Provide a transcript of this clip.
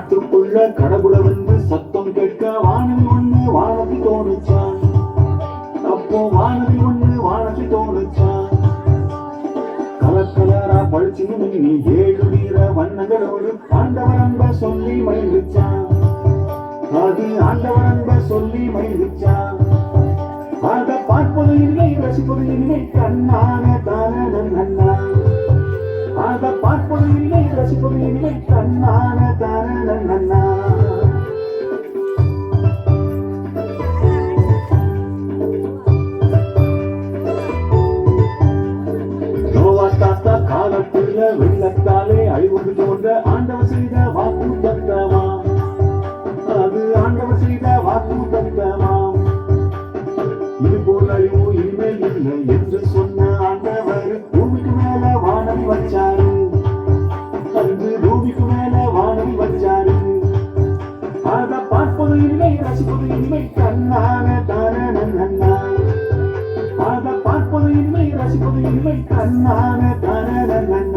காட்டுக்குள்ள கடவுள வந்து சத்தம் கேட்க வானதி ஒண்ணு வானதி தோணுச்சான். அப்போ வானதி ஒண்ணு வானதி தோணுச்சான். கலர் கலரா பழிச்சு மின்னி 7 வீர வண்ணங்களோடு ஆண்டவர் அன்ப சொல்லி மகிழ்ச்சான். அது ஆண்டவர் அன்ப சொல்லி மகிழ்ச்சான். அத பார்ப்பது இல்லை ரசிப்பது இல்லை கண்ணான தான நன்னா. அத பார்ப்பது இல்லை ரசிப்பது இல்லை கண்ணான தான நன்னா. நோவா தாத்தா காலத்துல வெள்ளத்தாலே அழிவுக்கு தோன்ற ஆண்டவர் செய்த வாக்கு தத்தமா. அது ஆண்டவர் செய்த வாக்கு தத்தமா. இது போல் அழிவு இனிமேல் இல்லை என்று சொன்ன ஆண்டவர் பூமிக்கு மேல வானம் வச்சாரு. அன்று பூமிக்கு மேல வானம் வச்சாரு. அத பார்ப்பது இல்லை ரசிப்பது இல்லை கண்ணான தான நன்னா. அத பார்ப்பது இல்லை ரசிப்பது இல்லை கண்ணான தான நன்னா.